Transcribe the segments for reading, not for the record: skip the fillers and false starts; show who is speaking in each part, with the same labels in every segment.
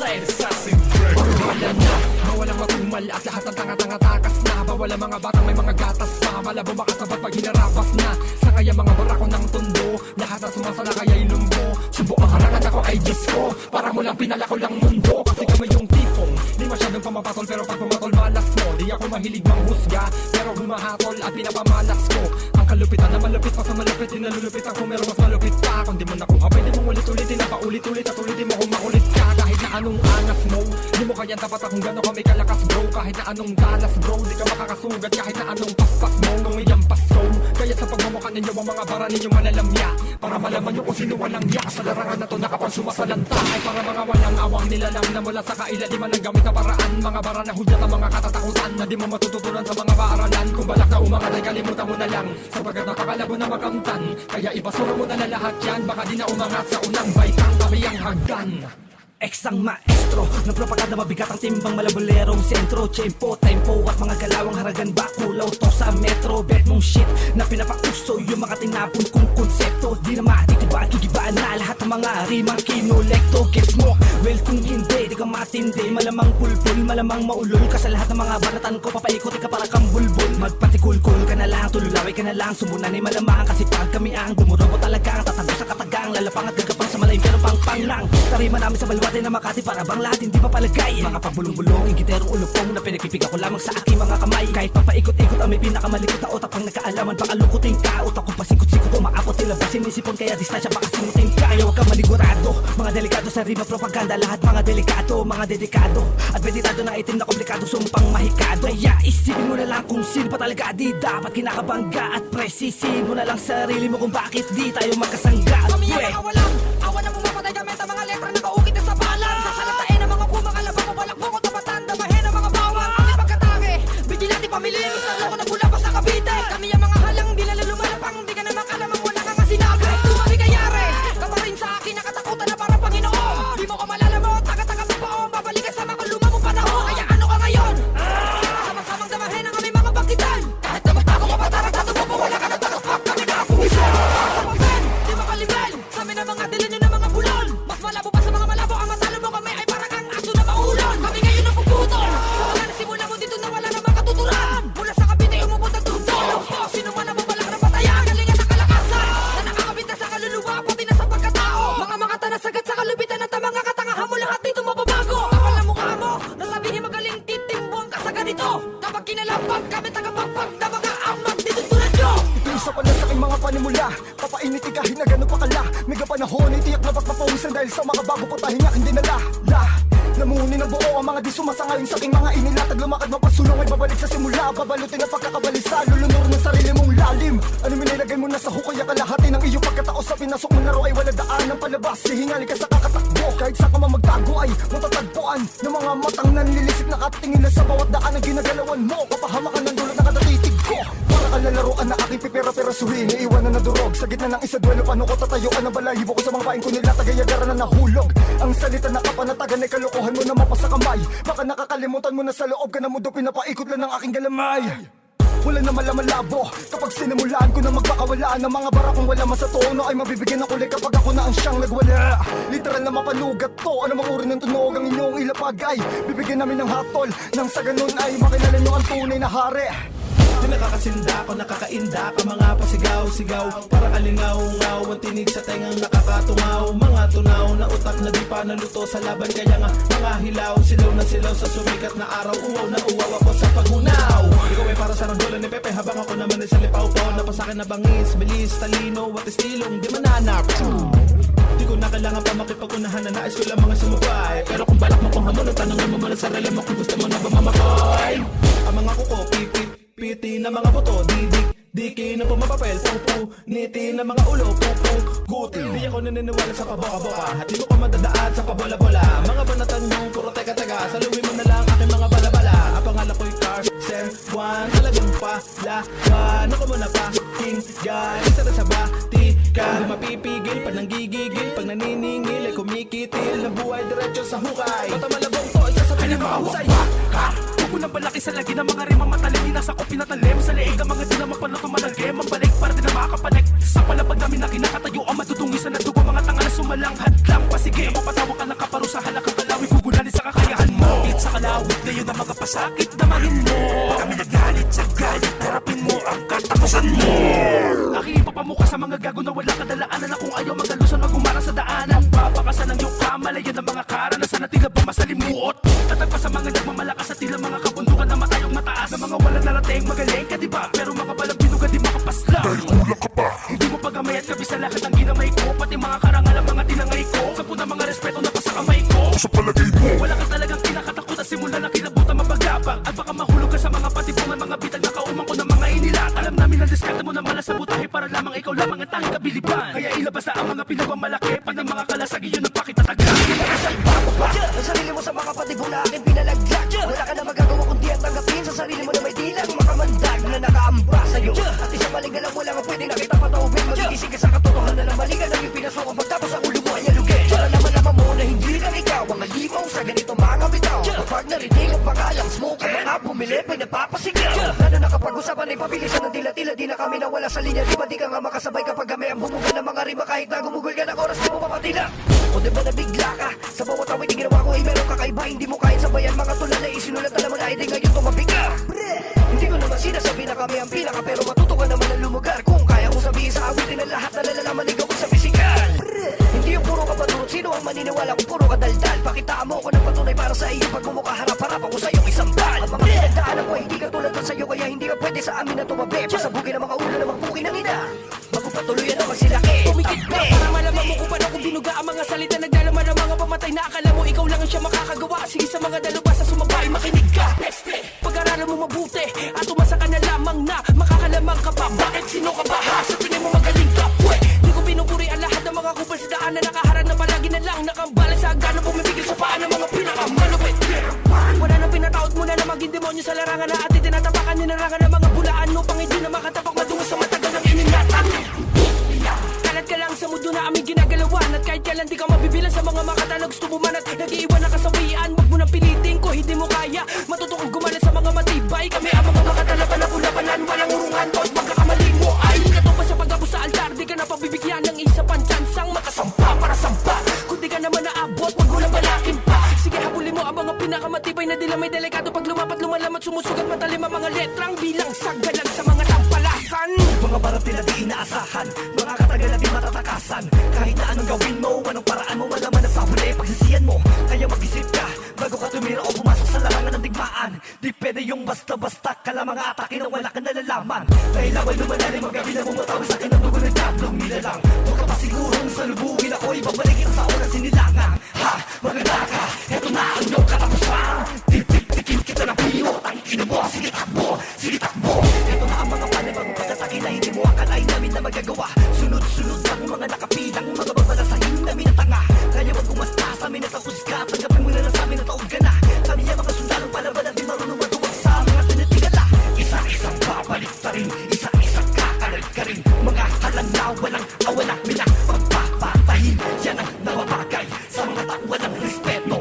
Speaker 1: Inside Assassin Break. Pagkawalan na, mawalang matumal at lahat ng tanga-tanga takas na. Bawal ang mga batang may mga gatas pa, malabo makasabat pag hinarapas na. Sa kaya mga barako ng tondo, lahat na sumasala kaya'y lumbo. Subok ang harangan ako ay Diyos ko, para mo lang pinalako lang mundo. Kasi kami yung tipong, di masyadong pamapatol, pero pag pumatol malas mo. Di ako mahilig manghusga, pero humahatol at pinapamalas ko. Ang kalupitan na malupit pa sa malupit, di nalulupitan ko, meron mas malupit pa. Kung di mo nakuha, pwede mong ulit-ulitin na paulit-ulit at ulitin mo kung makulit ka. Kahit na anong angas mo, di mo kayang tapat kung gano'n kami kalakas bro. Kahit na anong dalas bro, di ka makakasugat. Kahit na anong paspas mo, nung iyang pasko. Kaya sa pagmamukha ninyo, ang mga bara ninyo malalamya, para malaman nyo kung sino walang yak. Sa larangan na to nakapang sumasalanta, ay para mga walang awang nilalang na mula sa kailaliman ng gamit na paraan. Mga bara na hudyat ang mga katatakutan, na di mo matututunan sa mga paaralan. Kung balak na umangat ay kalimutan mo na lang, sapagkat napakalabo na makamtan. Kaya ibasura mo na lahat yan, baka di na umangat sa unang baitang kami ang hagdan.
Speaker 2: Eksang maestro ng propaganda, mabigat ang timbang, malabulerong sentro. Tempo, tempo at mga galawang haragan, bakulaw to sa metro. Bet mong shit na pinapauso yung mga tinapon kong konsepto. Di na matitiba, gigibaan na lahat ng mga rimang kinolekto. Gets mo? Well kung hindi, di ka matindi. Malamang pulpul, malamang maulol ka sa lahat ng mga banatan ko. Papaikotin ka para kang bulbul. Magpatikulkul ka na lang, tululaway ka na lang. Sumunan ay malamang kasi pag kami ang dumurobo talagang tatago sa katagang. Lalapang at gagapang sa malalim pero pang lang. Tarima namin sa balwate na Makati, para bang lahat hindi pa palagay. Mga pabulong-bulong, ingiterong ulupong na pinagpipiga ko lamang sa aking mga kamay. Kahit papaikot-ikot ang may pinakamalikot na utak, pang nagkaalaman baka lukutin ka. Utak ko pasikot-sikot, umaapot nilabas sinisipon, kaya distansya baka sinutin ka. Kaya huwag ka manigurado, mga delikado sa rima propaganda. Lahat mga delikado, mga dedikado at meditado na itim na komplikado, sumpang mahikado. Kaya isipin mo na lang kung sino pa talaga di dapat kinakabangga. At presisin mo na lang sarili mo kung bakit di tayo magkasangga.
Speaker 3: Kami ang mga walang awan na pumapatay gamit ang mga letra nakaukit na sa balang. Sasalatain ang mga kumakalabang o balak mo ko tapatan, damahin ang mga bawang. Ang pagkatake, bigilante pamilya, gusto loko na bula pa sa Cavite. Kami ang mga halang, di lalo lumalapang, di ka na makalamang wala kang sinabi. Tumami kayari, ka pa rin sa akin, nakatakutan na parang Panginoon. Di mo ko malalamot, taga-taga pa poong, babalikan sa mga lumang mong panahon. Kaya ano ka ngayon? Sama-samang damahin ang aming mga bangkitan. Kahit na magtago ka pa, tarantado mo pa, wala ka na takaspak, kami na ako isa. Sa pagben, di makalibel, sa amin ang mga dilan nyo ng mga bulon. Mas malabo pa sa mga malabo, ang matalo mo kami ay parang ang aso na maulon. Kami ngayon ang puputol, sa mga nasimula mo dito na wala na makatuturan. Mula sa Cavite, umubot ang tuntol. Sino man ang mabalak na patayan, galingan sa kalakasan, na nakakabit na sa kaluluwa, pati na sa pagkatao. Mga tanasagat sa kalupitan at ang mga katangahan mo, lahat dito mababago. Kapal na mukha mo, nasabihin magaling titimbuang ka sa ganito. Kapag kinalampag kami tagapagpag na mga amag dito tulad nyo.
Speaker 4: Isa pa lang sa aking mga panimula, papainit kahit na gano'n pa kala. Mega panahon, itiyak na pagpapawisan dahil sa mga bago ko tahinga hindi nala. Namuni ng buo ang mga di sumasangayon sa aking mga inilatag. Lumakad mapasulong ay babalik sa simula, babalutin ang pagkakabalisa, lulunor ng sarili mong lalim. Ano minilagay mo na sa hukay, kalahati ng iyong pagkatao sa pinasok mo laro ay wala daan ng palabas. Hihingali ka sa kakatakbo, kahit sa ka magtago ay matatagpuan ng mga matang nanlilisik na katingin na sa bawat daan ang ginagalawan mo. Kapahamakan ng dulot na kadatitig ko, para ka lalaroan na aking pipera-perasuhin. Iiwanan na durog sa gitna ng isa duelo, paano ko tatayuan ang balahibo ko sa mga paing ko nila, tagayagaran na nahulog. Ang salita na kapanatagan ay kalokohan mo na mapasa kamay. Baka nakakalimutan mo na sa loob ka na mundo, pinapaikot lang ng aking galamay. Wala na malamalabo kapag sinimulaan ko na magpakawalaan ng mga barakong wala man sa tono ay mabibigyan ng kulay kapag ako na ang siyang nagwala. Literal na mapanugat to, anumang uri ng tunog ang inyong ilapag ay bibigyan namin ng hatol, nang sa ganun ay makilala nyo ang tunay na hari.
Speaker 5: Di nakakasinda ko, nakakainda ka, mga pasigaw-sigaw, parang alingaw-ngaw, ang tinig sa tengang nakakatungaw. Mga tunaw na utak na di pa naluto sa laban, kaya nga mga hilaw, silaw na silaw sa sumikat na araw. Uwaw na uwaw ako sa paghunaw. Ikaw ay para sa ranggola ni Pepe, habang ako naman ay sa lipaw-paw. Napasakin na bangis, bilis, talino, at estilong di mananap. Di ko na kailangan pa makipag-unahan na nais ko lang mga sumubay. Pero kung balak mo kung hamon, tanongin mo muna sa sarili mo kung gusto mo na bumamakoy. Ang mga kuko, piti na mga buto, diki na pumapapel, pupu, niti na mga ulo, pupu, guti. Di ako naniniwala sa paboka-boka, at di mo ko madadaan sa pabola-bola. Mga banatan nyo, puro teka-teka, saluhin mo na lang aking mga bala-bala. Ang pangalan ko'y Carson Juan, talagang palawan. Ako muna pa, king guy, isa na sa batikan. Di mapipigil, pag nanggigigil, pag naniningil, ay kumikitil, na buhay diretso sa hukay. Mata malabong to, isa sa pinamahusay.
Speaker 2: Unang balaki sa lagi ng mga rimang matalim, nasa ko pinatalim sa leeg ang mga di na magpaluto malagim. Ang balik para di na makakapanik sa palapag namin na kinakatayo ang madudungi sa nadugo. Mga tanga na sumalang hadlang, pasige mapatawa ka ng kaparusahan na kakalawi.
Speaker 5: Mulalit sa kakayahan mo, higit sa kalawit ngayon ang mga pasakit damahin mo. Kami nagalit sa galit, harapin mo ang katapusan mo. Aking ipapamuka sa mga gago na wala kadalaanan, na kung ayaw magalusan magumara sa daanan. Papakasan ang iyong kamalayan ng mga karanasan na tila ba masalimuot. Tatagpa sa mga nagmamalakas at tila mga kabundukan na matayong mataas, na mga walang narating magaling ka diba, pero mga balang binuga di makapasla. Dahil kulang ka pa, hindi mo pagamay at gabi sa lahat ng ginamay ko, pati mga karangal ang mga tinangay ko. Sa punang mga respeto na pa sa kamay ko. Sa palagay mo, wala ka talagang kinakatakot at simula na kilabutan mapagabang. At baka mahulog ka sa mga patipungan, mga bitag na kaumang ko ng mga inilat. Alam namin ang diskarte mo na malas sa butahe para lamang ikaw lamang ang tanging kabiliban. Kaya ilabas na ang mga pinawang malaki, pa ng mga kalasag iyon ang pakitataga.
Speaker 6: Ang sarili mo sa mga patibong na akin pinalaglag. Wala ka na magagawa kundi at tanggapin sa sarili mo na may dilang makamandag na nakaamba sa'yo. At isang maling alam mo lang ang pwede nakita pataubin. Magigising ka sa katotohanan ng mali ka nang ipinasok pagtapos ang ulo mo ay alugin. Para naman mo na hindi lang ikaw ang alimaw sa ganito mga bitaw. Kapag narinig ang pangalang smoke, ang mga bumili pinapapasigaw. Lalo na kapag usapan ay pabilisan ng tila-tila, di na kami nawala sa linya. Di ba di ka nga makasabay kapag kami ang bumuga ng mga rima, kahit na gumugol ka ng oras di mo papatila. O di ba nabigla ka? Sa bawat awit yung ginawa ko ay meron kakaiba. Hindi mo kahit sabayan mga tulad na isinulat. Alam mo na hindi ngayon tumabi ka. Hindi ko naman sinasabi na kami ang pinaka, pero matuto ka naman ang lumugar. Kung kaya kong sabihin sa awitin na lahat na nalalaman ikaw sa pisikal. Hindi yung puro ka paturot, sino ang maniniwala kung puro ka daldal? Pakitaan mo ako ng patunay para sa iyo pag mumukha harap-harap ako sa iyong isang bal. At mga pinagdaanan ko hindi ka tulad ng sa'yo, kaya hindi ka pwede sa amin na tumabi. Pasabugin ang mga ulo ng mga bukin ng ina, bago patuloy ang magsilaki.
Speaker 3: Tumikit pa para malaman mo kung paano kung binuga ang mga salita. Naglalaman ng mga pamatay na akala mo ikaw lang ang siya makakagawa. Sige sa mga dalubas sa sumabay, makinig ka. Pag-aralan mo mabuti at umasa ka na lamang na makakalamang ka pa. Bakit sino ka ba ha? Sa tingin mo magaling ka pwe. Di ko pinupuri ang lahat ng mga kupal sa daan na nakaharap na palagi na lang nakambalik sa hagdan na bumibigil sa paan ng mga pinakamalupit. Wala nang pinataot mo na maging demonyo sa larangan na atin tinatapakan ninarangan ng mga bulaan mo pang hindi na makatapak madungo sa matagal ng ininatan. Kalat ka lang sa mundo na aming ginagalawan, at kahit kailan di ka mabibilan sa mga makata na gusto buman at nag-iiwan na kasawian. Wag mo nang pilitin ko, hindi mo kaya matuto kong gumalit sa mga matibay. Kami ang mga makatalaban na kulabanan, walang urungan ko at magkakamali mo ay katupa sa pag-abos sa altar. Di ka na pabibigyan ng isa pang tsansang makasampa para sampa. Kung di ka naman naabot, wag mo lang balakin pa. Sige, habulin mo ang mga pinakamatibay na dila may delikado. Pag lumapat lumalamat, sumusugat matalim ang mga letrang bilang sagdalag sa mga tampalasan.
Speaker 2: Mga barang tila di inaasahan, mga katagal na di matatakasan. Kahit na anong gawin mo, anong paraan mo, malaman na sa huli pagsisiyan mo. Kaya mag-isip ka bago ka tumira o pumasok sa larangan ng digmaan. Di pwede yung basta-basta ka lang mga atake na wala ka nalalaman. Dahil laway lumalalim ang gabi na bumatawin sa akin ng dugo ng tablong nilalang. Huwag ka pa sigurong salubugin ako, ibabalik kita sa oras sinilangan. Ha, maganda ka, eto na ang iyong katapusan. Tip-tip-tikin kita ng piyot, ang ino mo, sige takbo, sige takbo. Eto na ang mga panibagong pagkatake na hindi mo akalain namin na magagawa. Sunod-sunod lang mga nakapilang, mga babalasahin namin na tanga. Kaya wag kumasta sa amin at tapos ka, tanggapin mo na lang sa amin na taog ka na. Kami ang mga sundalong palaban at di marunong matuwag sa mga tinatigala. Isa-isang babalik pa rin, isa-isang kakalag ka rin. Mga halang na walang awala, minang pagpapatahin. Yan ang nawabagay sa mga takwa ng respeto.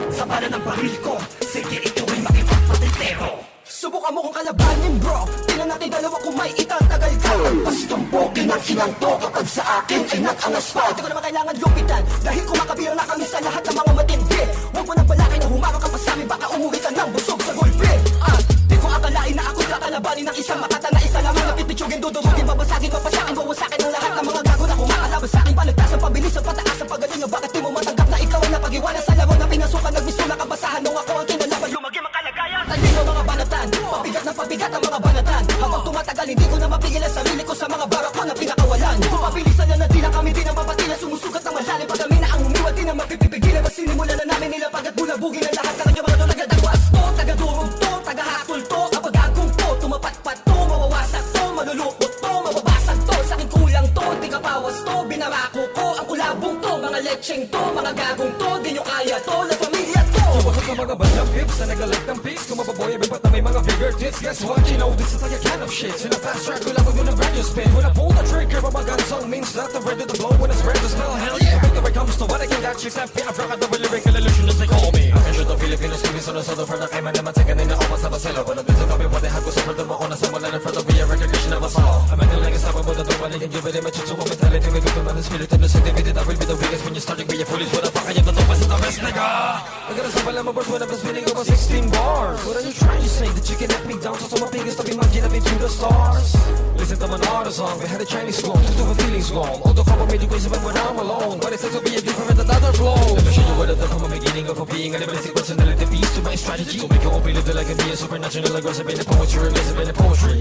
Speaker 2: Sa bala ng baril ko, sige ikaw ay makipagpatintero.
Speaker 6: Subukan mo kung kalabanin bro. Tingnan natin dalawa kung may itatagal ka. Ang bastong poking ng inang to kapag sa akin ay nakangas pa. Di ko naman kailangan lupitan dahil kumakabira na kami sa lahat ng mga matindi. Huwag mo nang balakay na humarang ka pa sa amin, baka umuwi ka ng busog sa gulpi. At di ko akalain na ako'y kakalabanin ng isang makata na isa lamang. Napipitsugin, dudumugin, babasagin, papasakin, bawasakin ang lahat ng mga gago na kumakalaban sa akin. Palagtas ang pabilis, ang pataas, ang pagaling. Bakit di mo matanggap na ikaw ang napag-iwanan sa laro na pinasukan? Nagmisula ka basahan nung ako ang kinalaban. Lumagim ang kalagayan. Tandin mo mga banatan, pabigat na pabigat ang mga banatan. Habang tumatagal hindi ko na mapigil ang sarili ko sa mga barak ko na pinakawalan. Kung pabilisan na di na kami di na mapatila, sumusugat na malalim. Pag kami na ang umiwan, di na mapipipigilan. Mas sinimulan na namin nila pag at bulabugin ang lahat. Talaga mga tulagad ang wasto, taga-durog to, taga-hatol to. Kapag agong to, tumapat-pat to, mawawasak to, malulukot to, mababasag to. Sa akin kulang to, di kapawas to, binarako ko ang kulabong to. Mga lecheng to, mga gagong to, di nyo kaya to, la familia to.
Speaker 1: Sumagot sa mga bandang pips na nagalag ng peace. Kung mababoy, ba't na may mga bigger tits. Guess what? You know this is like a can of shit. In a fast track, wala pag doon ang radio spin. When I pull the trigger, but my gun song means that the red to the blow. When it's red to smell, hell yeah. Whenever it comes to what I can got, except I forgot the lyrical illusionist they call me. I can shoot the Filipinos, give me solo for the kaiman naman sa kanina o masabaselo. When I do the copy, what they have ko sa front mo na sa mula in front of me, a recognition of us all. I'm acting like a stopper, but I don't want to give it a match to a mentality. Maybe the man is spirit in the city, that will be the weakest when you're starting with your foolish. What the fuck, I am the dopest of the best, nigga. Para sa pala mabars when I was spinning over 16 bars. What are you trying to say? That you can let me down? So my fingers stop imagine I've been to the stars. Listen to my artist song, we had a Chinese clone, just over feelings gone. All the couple made you crazy when I'm alone, but it's says to be a different another flow. Let me show you what I've done from the beginning of being a limited personality piece to my strategy. To make your own believe that I can be a supernatural aggressive in the poetry, aggressive in the poetry.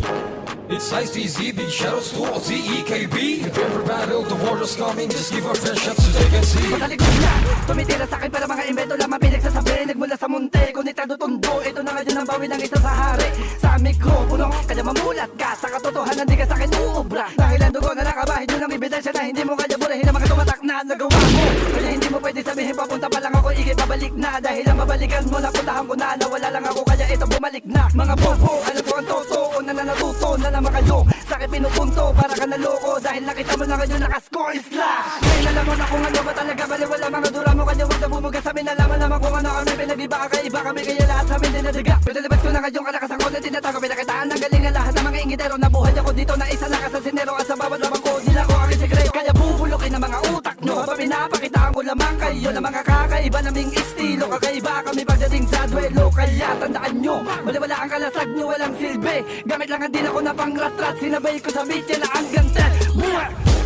Speaker 1: It's Ice TZ, big shadows to OZEKB. If ever battle, the war is coming, just give our fresh shots so they can see.
Speaker 2: Patalikod na, tumitira sa akin para mga invento lamang pinagsasabi. Nagmula sa munti, konetado tondo. Ito na ngayon ang bawi ng isa sa hari. Sa mikropono, kaya mamulat ka. Sa katotohanan, di ka sa akin uubra. Dahil ang dugo na nakabahid yun ang ebidensya na hindi mo kaya burahin ang mga tumatak na nagawa mo. Kaya hindi mo pwede sabihin papunta pa lang ako, ikay pabalik na. Dahil ang mabalikan mo, napuntahan ko na. Nawala lang ako, kaya ito bumalik na. Mga bobo, alam ko ang totoo na natuto na naman kayo. Sa akin pinupunto, para ka naloko. Dahil nakita mo na kayo nakascore isla. Ngayon alam mo na kung ano ba talaga baliwala mga dura mo. Kanya huwag na bumuga sa amin, nalaman naman kung ano kami. Pinag-iba ka, iba kami, kaya lahat sa amin dinadaga. Pinalabas ko na kayong kalakas ang konti, tinatago. Pinakitaan ng galing na lahat ng mga ingitero. Nabuhay ako dito na isa lakas sa sinero. At sa bawat lamang ko, nila ko aking sekreto. Kaya bubulokin ang mga utak nyo. Habang pinapakitaan ko lamang kayo na mga kakaiba naming estilo. Kakaiba kami pagdating sa duelo. Kaya tandaan nyo, wala ang kalasag nyo, walang silbi. Gamit lang ang din ako na pangratrat. Sinabay ko sa beat yan na ang gantel.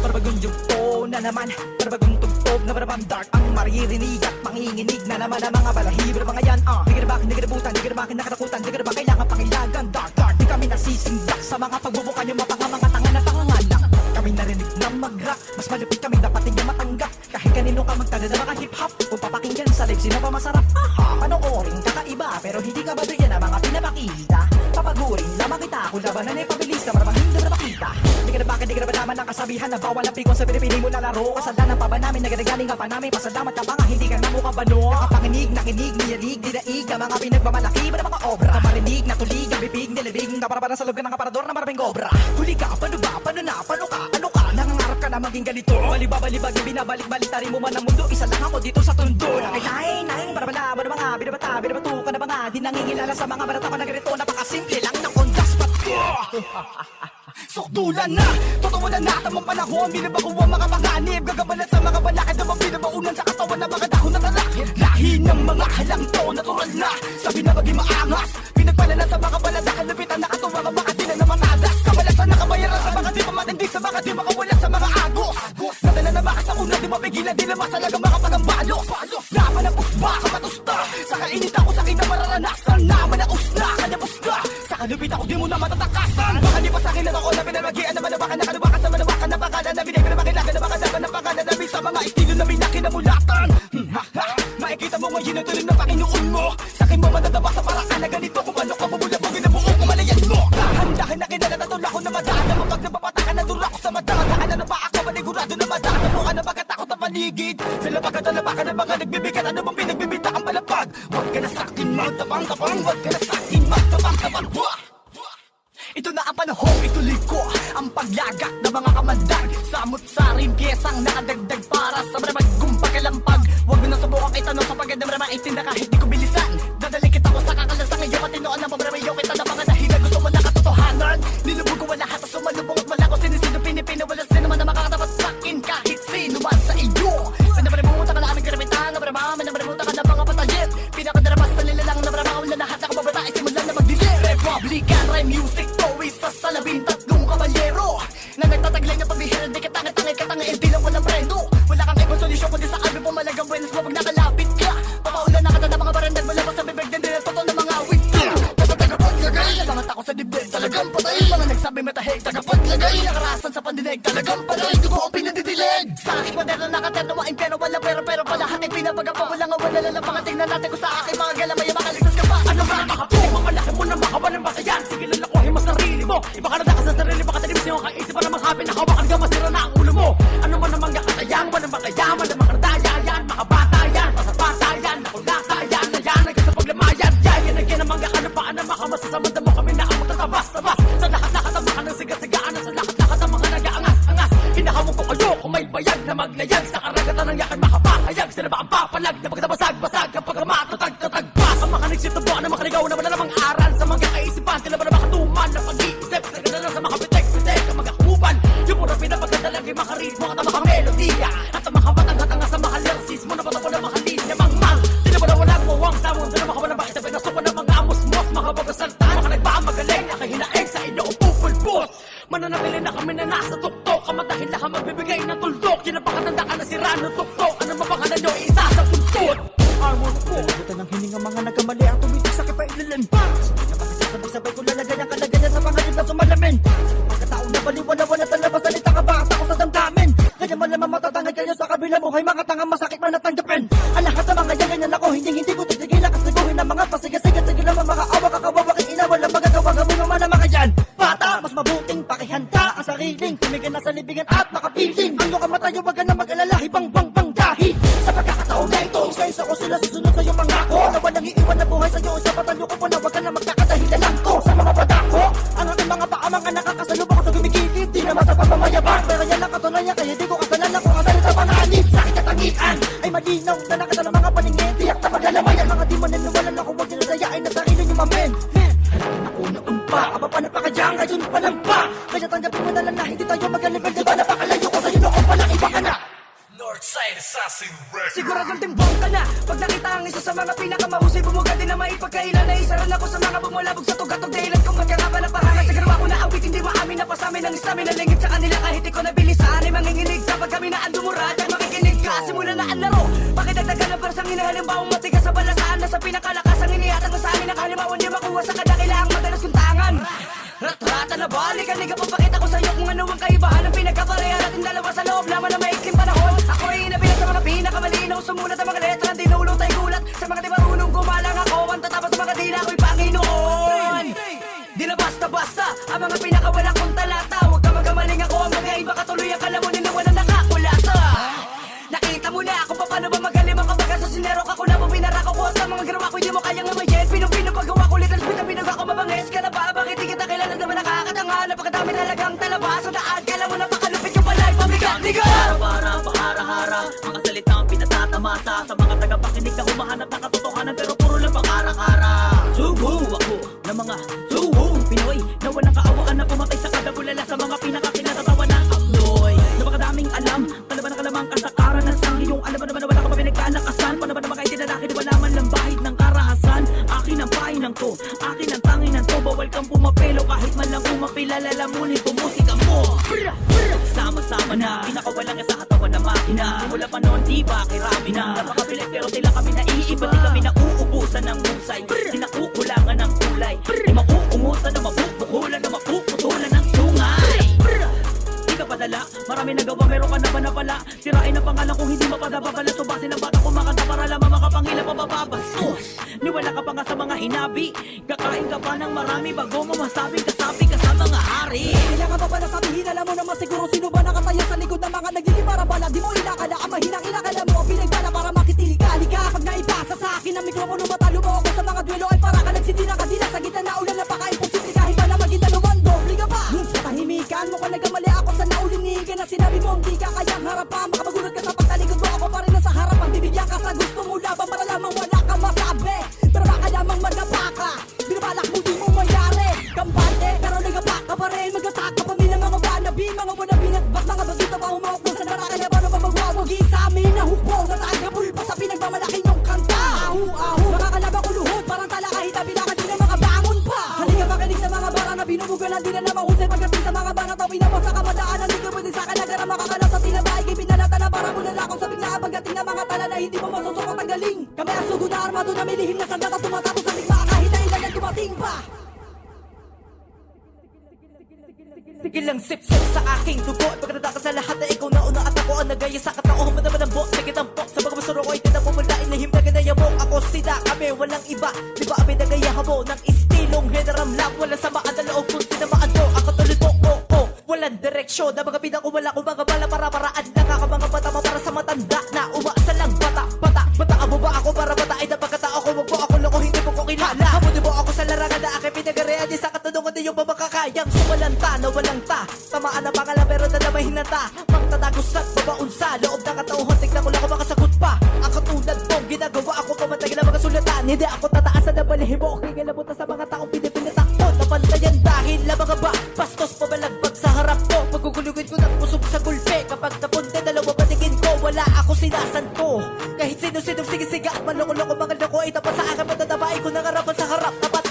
Speaker 2: Para bagong yugto na naman, para bagong tugtog na parang dark ang maririnig at manginginig na naman ang mga balahibo mga yan. Di ka na bakin, di ka na butan, di ka na bakin nakatakutan, di ka na ba kailangan pangilagan. Dark, dark, di kami nasisindak sa mga pagbubukan yung mga tangan at panganganak. Kami narinig na mag-rock, mas malupit kami dapat hindi matanggap. Kahit kanino ka magtala na mga hip-hop, kung papakinggan sa live, sino ba masarap? Aha, panoorin, kakaiba, pero hindi ka ba doon ang mga pinapakita? Papagurin, lamang kita, kung labanan ay pabilis ka, marabang hindi na makita. Di ka na bakit, di ka na ba naman ang kasabihan na bawal ang pikon sa pinipili mo na laro? Kasalanan pa ba namin, nagagaling ka pa namin, pasalamat ka ba nga, hindi ka na mukhang bano? Nakapanginig, nakinig, niyalig, dinaig, ang mga pinagmamalaki ba na mga obra? Kamarinig, natulig, ang bibig, nilibig, kaparaparan sa loob ka ng aparador na maraming obra. Huli ka, paano ba, paano na, paano ka, ano ka? Nangangarap ka na maging ganito, balibag, binabalik-balik, tari mo man ang mundo, isa lang ako dito sa tundo. Nakinain, para malaman ng mga binabatu ka na ba nga, di nangingilala sa mga barata ko na ganito, napakasimple lang ng on-the-spot ko. Sukdulan na, totoo na natamang panahon, binabago ang mga panganib, gagabalan sa mga balakid na mabinabaunan sa katawan ng mga dahon na talak. Lahi ng mga halang to, natural na, sabi na maging maangas, pinagpalanan sa mga baladakan, lupitan na katuwa ka baka di na naman adas. Kabalasan na kabayaran sa mga di pamatindi, sa mga di makawala sa mga agos. Nadala na baka sa una, di mapigilan, di naman talaga makapagambalos. Laban ang pusba, kamatusta, sa kainit ako sa kinamararanasan, naman na usna, kanyapos ka, sa kalupit ako di mo na matatakasan. Baka di pa sa akin na ako na pinamagian na manawakan na kaluwakan sa manawakan na pangalan na binigay na makilagan na makalaban ng pangalan namin sa mga estilo na binakinamulatan. Makikita mo ngayon ang tuloy ng Panginoon mo, sa akin mo matadaba sa paraan na ganito, kung paano ka bubulabugin na buong kumalayan mo. Dahan-dahan na kinala na tula ko na madaan na mapag napapatakan na dura ko sa madaan. Daan na pa ako manigurado na madaan na mo ka na magkatakot na paligid. Sila pagkatalabakan na mga nagbibigat, ano bang pinagbibita ang palapag? Huwag ka na sa akin magtabang-tabang, huwag ka na sa akin magtabang-tabang. Ito na ang panahon, ituloy ko ang paglagak ng mga kamandag. Samot-saring piyesang nakadagdag para sa maramagong pagkalampag. Huwag mo na subukan itanong sa paganda maramang itinda kahit di ko bilisan. Dadali kita ko sa kakalasang iyo katinoan ng pamamayo kita na mga dahilan. Gusto mo na katotohanan, nilubog ko wala at sumalubong at wala ko sinisino pinipino. Wala sino man na makakatapat sa akin kahit sino man sa iyo. Pinaparimutan ka na aming karamitan, pinaparimutan ka na mga patayin. Pinakadaramas na nilalang na maramang na lahat na kababata ay simulan na magdilim. Republican Rhyme Music, isa sa 13 kabalyero na nagtataglay na pagbihira, di katangit-tangit katangit, di lang walang prendo. Wala kang ibang solusyon kundi sa albi pumalagang buenos mo pag nakalapit ka. Papaulan na ka na mga barandag mula pa sa bibig din din ang totoo ng mga awit ka. Tagapaglagay, nalangat ako sa dibdib, talagang patay. Mga nagsabi matahig, tagapaglagay, nakarasan sa pandinig, talagang patay. Dugo ang pinadidilig sa aking moderno nakaterno mga impero, wala pero palahat ay pinapagapa. Wala nga wala lang mga tingnan natin ko sa aking mga galamay, makaligtas ka pa. Ano ba makapo, makalaki mo na makabalang bakayan. Sige lang lakuhin mo sarili mo, iba ka na sa sarili, baka talimis yung kaisip para maghapin na hawakan ka, masira na ang ulo mo. Ano man ang mga katayang, walang makayaman, ang mga daya yan, mga bata yan, pasapata yan, nakulata yan, na yan, hanggang sa paglamayan. Yan ang mga kanapaan na makamasasamanda mo kami na ang magtatabas-tabas. Sa lahat-lahat ang mga nagsigat-sigaan, sa lahat-lahat ang mga nag-aangas-angas. Hinahamon ko kayo kung may bayag na maglayag, sa karagatan ng yakan makapahayag. Sila ba ang papalag na pagkabasag-basag kapag matatag-tatagpas? Ang mga nagsitubuan na makaligaw na wala namang aral sa mga kaisipan. Sila ba na makatuman na pag-iisip sa ganda lang sa mga pitek-pitek ang mag-akuban. Yung mura pinapagkadalang kay makaritmo at ang mga melodiya at ang mga batang-hatanga sa mga lyricismo na patapon ang mga linya mang-mang. Di na ba na walang mawang buhay, mga tangang masakit man natanggapin. Ang lahat ng mga ganyan ako, hindi ko titigilan. Kasiguhin ng mga pasigasig at sige naman mga awa, kakawawa kay ina, walang magagawa, gawin naman ang mga yan. Bata, mas mabuting pakihanda ang sariling tumigan na sa libigan at makapiling. Ang ka matayo, wag ka na mag-alala, hibang bang dahil sa pagkakataon na ito, isa-isa ko sila susunod sa iyong pangako na walang iiwan na buhay sa iyo. Sa patanyo ko po na wag ka na magkakadahilan lang ko sa mga badako. Ang aking mga paa, mga nakakasalubong ko sa gumigilid, di naman sa pagmamayabang, pero yan ang katunayan, kaya di ko kasalanan kung ang salita panganib. Sakit at tangian ay malinaw na nakita ng mga paningin, tiyak na paglalamayan. Mga di maniniwalan ako, huwag nyo nasayain na sarili nyo mamen. Ako noon pa, aba pa napakadyang, ngayon pa lang ba? Kaya tanggapin mo na lang na hindi tayo magalipin, di ba napakalayo ko sa'yo noon pa lang, iba ka na.
Speaker 1: Northside Assassin Records.
Speaker 3: Siguradong timbang ka na pag nakita ang isa sa mga pinakamahusay, bumuga din na maipagkailan. Na isa rin ako sa mga bumulabog sa tugatog dahilan kung magkakaba na pahangat sa garawa ko na awit. Hindi maamin na pasamin ang islamin na lingid sa kanila kahit ikaw nabilisan ay manginginig. Kapag kami na andumurat at makikinig ka, simula na ang laro. Pakidagdagan ng parsang inahalimbawang matigas sa balasaan na sa pinakalakas ang inihatang sa amin. Nakahalimawan niya makuha sa kadakilaang madalas kong tangan. Rat-rata na balik, aliga papakita ko sa'yo kung ano ang kaibahan ng pinagkapareha natin dalawa sa loob lamang na maikling panahon. Ako ay inabilang sa mga pinakamalinaw, sumulat ang mga letra, di nulot ay gulat. Sa mga di marunong gumalang ako, ang tatapos sa mga dila ko'y Panginoon. Di na basta-basta, ang mga pinakawalang kong talata. Huwag ka magamaling ako, ang mga iba katuloy ang kalamunin na walang nakakulata. Nakita mo na kung paano ba magaling ang kabaga sa sinero ka ko na mo pinarako ko. At ang mga ginawa ko hindi mo kayang ngamayin. Pinong-pino paggawa ko litas, pinag ako mabangis ka na ba? Bakit di kita kilala naman nakakatanga? Napakadami talagang talaba sa daan. Kala mo napakalupit yung palay, pabigat-liga.
Speaker 7: Para hara-hara, mga salitang pinatatamasa sa mga tagapakinig na humahanap ng katotohanan pero puro lang pang-ara-ara. Subo ako ng mga suhong Pinoy na walang kaawaan na pumatay sa kadabulala sa mga pinakakinatatawa ng Abnoy. Napakadaming alam, kalaban na kalamang kasakaran ng sangi yung alam mo naman na wala ka pa pinagkaanakasan. Paano ba naman kayo tinalaki, di ba naman lang bahid ng karahasan? Akin ang pahinang to, akin ang tanginan to, bawal kang pumapelo kahit man lang umapilala, lamunin ko musika mo. Sama-sama na, pinakawalang sa katawan ng makina. Simula pa noon, di ba kirami na napakabilit pero tila kami naiiba. Di kami nauubusan ng musay, di nakukulangan ng kulay. Di mauungusan na mabubukulan na mapuputulan ng sungay. Di ka padala, marami nagawa, meron ka na ba na pala? Sirain ang pangalan kung hindi mapadababala. Subasin ang bata kumakanta para lamang makapangila pa bababastos. Niwala ka pa nga sa mga hinabi, kakain ka pa ng marami bago mo masabing kasabi ka sa mga hari.
Speaker 3: Kailangan pa pala sabihin, alam mo naman siguro sino ba nakatayo sa likod ng mga nagiging para bala. Di mo inakala, ang mahinang inakala mo ang pinagbala para makitili ka. Halika, pag naipasa sa akin ang mikropono, matalo mo ako sa mga duelo ay para ka nagsindi na kadila sa gitna na ulan. Napaka-imposible kahit pa na maging daluman, doble ka pa. Sa tahimikan mo ka nagkamali ako sa naulinigan na sinabi mo hindi ka kayang harapan. Makabagulat ka sa pagtalikod mo, ako pa rin nasa harapan. Bibigyan ka sa gusto mo laban para lamang wala ka masabi. Pero baka lamang magapa ka, binabalak mo di mo mayari. Kampante, pero nagapa ka pa rin. Mag-attack ka pa min ng mga wannabe, mga wannabe at ba't mga bagito pa humawak mo sa dara. Kaya paano ba magwawagi sa amin na hukbo na tagabul pa sa pinagmamalaki niyong kanta. Ahu-ahu, mga kalaban ko luhod, parang tala kahit abilakan di na mga bangon pa. Halika makinig sa mga bara na binubugalan, di na na mahusay pagdating sa mga bana. Tawin naman sa kamadaanan, di ka pwede sa kalagara. Makakala sa tinabay, kay pinalata na para bulalakong sa bigla. Pagdating na mga tala na hindi mo masusukot ang galing. Kami ang sugod na armado na may lihim na sandata. Tumatapos sa ligma kahit na ilan ang dumating pa.
Speaker 7: Sige lang sip-sip sa aking dugo at pagkataka sa lahat na ikaw na una at ako ang nagaya sa katauhan mo naman ang bok. Sige tampok sa mga masuro ko ay tinapumula inahim na ganaya mo. Ako sila kami walang iba, di ba kami nagayahan mo ng istilong heneram lang. Wala samaan na loob kung tinamaan mo. Ako tuloy mo, walang direksyon na mga pinakawala ko mga bala para-paraan lang ako mga bata para sa matanda na umasa lang bata amo ba ako para bata ay napagkatao ko. Wag mo ako loko, hindi mo ko kilala. Hamunin mo ako sa larangan na aking pinagarean. Di sa katanungan na yung mamakakayang sumalanta na walang ta. Tamaan ang pangalan pero nadamay hinata. Magtatagos at babaon sa loob ng katauhan. Tignan ko lang kung makasagot pa. Ang katulad mong ginagawa ako pamantay na mga sulatan. Hindi ako tataasan na balihimo. Kikalabutan sa mga taong pinipinitak ko. Napantayan dahil na mga ba bastos pabalagbag sa harap ko. Magugulugin ko ng pusog sa gulpe. Kapag napunte dalawa patingin ko, wala ako sinasanto. Kahit sino-sinong sige-siga at maloko-loko mga loko ay tapat sa akin. Matatabain ko ng harapan sa harap. Tapat